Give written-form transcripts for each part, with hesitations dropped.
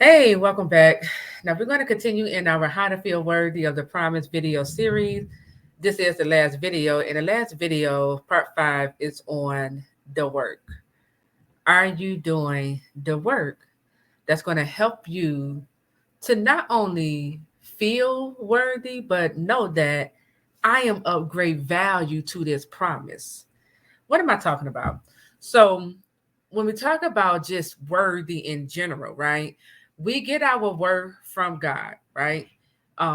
Hey, welcome back. Now we're going to continue in our How to Feel Worthy of the Promise video series. This is the last video. In the last video, part 5 is on the work. Are you doing the work that's going to help you to not only feel worthy, but know that I am of great value to this promise? What am I talking about? So, when we talk about just worthy in general, right? We get our worth from God, right?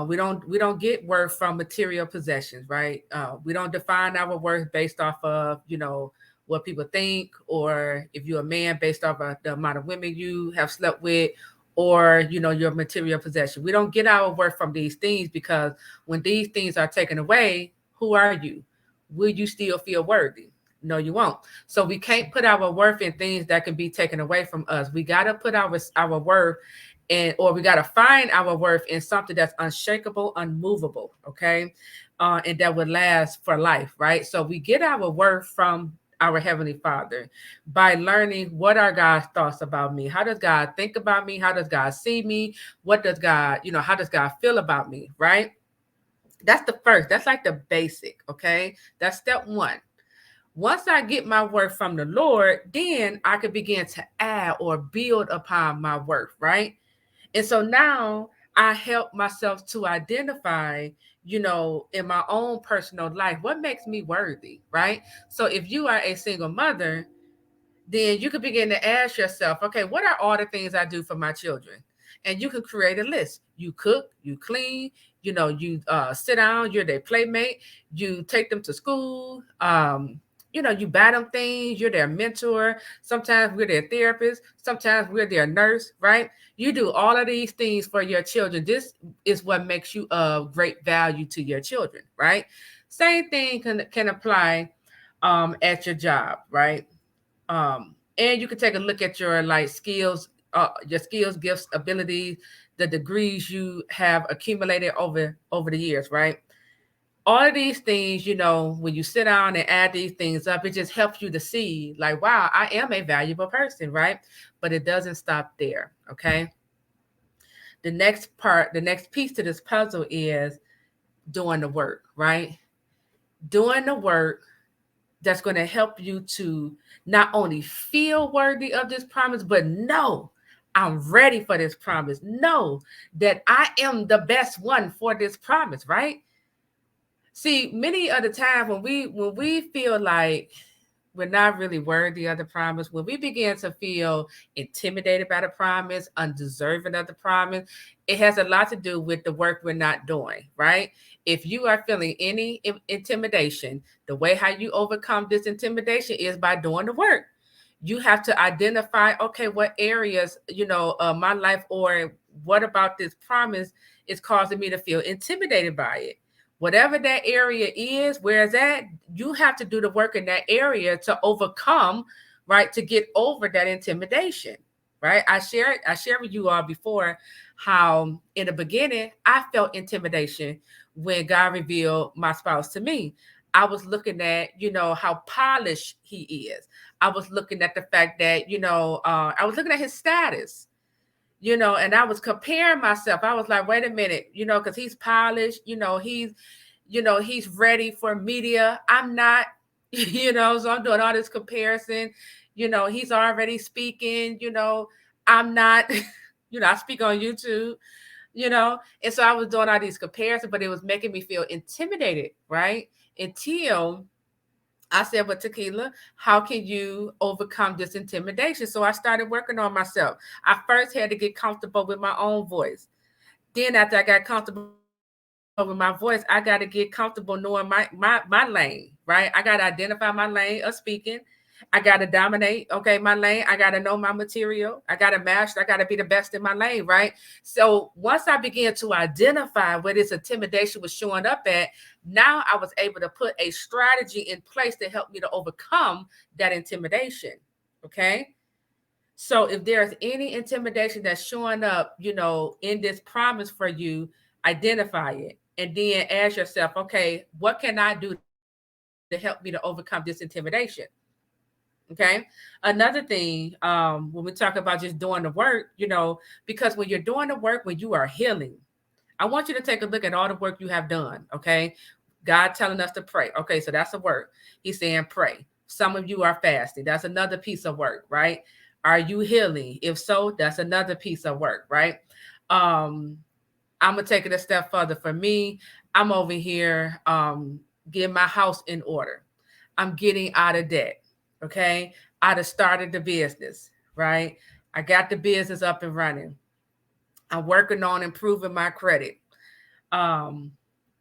We don't get worth from material possessions, right? We don't define our worth based off of what people think, or if you're a man based off of the amount of women you have slept with, or your material possession. We don't get our worth from these things, because when these things are taken away, who are you? Will you still feel worthy? No, you won't. So we can't put our worth in things that can be taken away from us. We got to put our worth in, or we got to find our worth in something that's unshakable, unmovable, okay? And that would last for life, right? So we get our worth from our Heavenly Father by learning what are God's thoughts about me. How does God think about me? How does God see me? What does God, how does God feel about me, right? That's the first. That's like the basic, okay? That's step one. Once I get my worth from the Lord, then I can begin to add or build upon my worth, right? And so now I help myself to identify, in my own personal life, what makes me worthy, right? So if you are a single mother, then you can begin to ask yourself, okay, what are all the things I do for my children? And you can create a list. You cook, you clean, you sit down, you're their playmate, you take them to school, you buy them things, you're their mentor. Sometimes we're their therapist, sometimes we're their nurse, right? You do all of these things for your children. This is what makes you of great value to your children, right? Same thing can apply at your job, right? And you can take a look at your like skills, your skills, gifts, abilities, the degrees you have accumulated over the years, right? All of these things, when you sit down and add these things up, it just helps you to see, like, wow, I am a valuable person, right? But it doesn't stop there, okay? The next piece to this puzzle is doing the work, right? Doing the work that's going to help you to not only feel worthy of this promise, but know I'm ready for this promise. Know that I am the best one for this promise, right? See, many of the time when we feel like we're not really worthy of the promise, when we begin to feel intimidated by the promise, undeserving of the promise, it has a lot to do with the work we're not doing, right? If you are feeling any intimidation, the way how you overcome this intimidation is by doing the work. You have to identify, okay, what areas, my life, or what about this promise is causing me to feel intimidated by it. Whatever that area is, where is that, you have to do the work in that area to overcome, right? To get over that intimidation, right? I shared with you all before how in the beginning I felt intimidation when God revealed my spouse to me. I was looking at, how polished he is. I was looking at the fact that, I was looking at his status, and I was comparing myself. I was like, wait a minute, because he's polished, he's ready for media. I'm not, so I'm doing all this comparison. He's already speaking, I'm not, I speak on YouTube, and so I was doing all these comparisons, but it was making me feel intimidated, right? Until I said, but Tequila, how can you overcome this intimidation? So I started working on myself. I first had to get comfortable with my own voice. Then after I got comfortable with my voice, I got to get comfortable knowing my lane, right? I got to identify my lane of speaking. I got to dominate, okay, my lane. I got to know my material. I got to master. I got to be the best in my lane, right? So once I began to identify where this intimidation was showing up at, now I was able to put a strategy in place to help me to overcome that intimidation, okay? So if there's any intimidation that's showing up, in this promise for you, identify it. And then ask yourself, okay, what can I do to help me to overcome this intimidation? Okay. Another thing, when we talk about just doing the work, because when you're doing the work, when you are healing, I want you to take a look at all the work you have done. Okay. God telling us to pray. Okay. So that's a work. He's saying pray. Some of you are fasting. That's another piece of work, right? Are you healing? If so, that's another piece of work, right? Um, I'm gonna take it a step further. For me, I'm over here getting my house in order. I'm getting out of debt. Okay. I just started the business, right? I got the business up and running. I'm working on improving my credit. Um,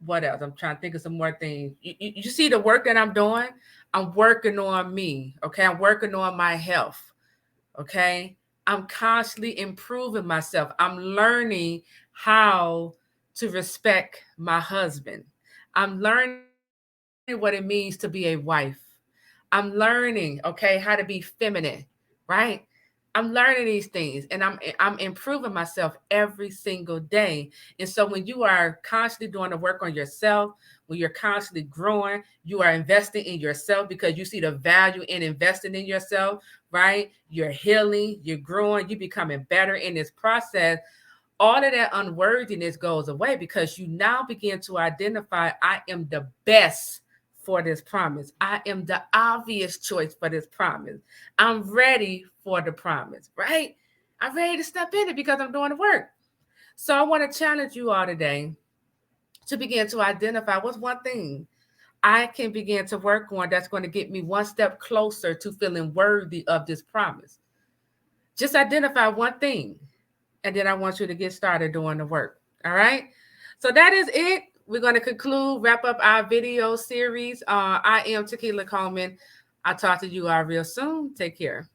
what else? I'm trying to think of some more things. You see the work that I'm doing? I'm working on me. Okay. I'm working on my health. Okay. I'm constantly improving myself. I'm learning how to respect my husband. I'm learning what it means to be a wife. I'm learning, okay, how to be feminine, right? I'm learning these things and I'm improving myself every single day. And so when you are constantly doing the work on yourself, when you're constantly growing, you are investing in yourself because you see the value in investing in yourself, right? You're healing, you're growing, you're becoming better in this process. All of that unworthiness goes away because you now begin to identify I am the best for this promise. I am the obvious choice for this promise. I'm ready for the promise, right? I'm ready to step in it because I'm doing the work. So I want to challenge you all today to begin to identify what's one thing I can begin to work on that's going to get me one step closer to feeling worthy of this promise. Just identify one thing, and then I want you to get started doing the work. All right. So that is it. We're going to conclude, wrap up our video series. I am Tequila Coleman. I'll talk to you all real soon. Take care.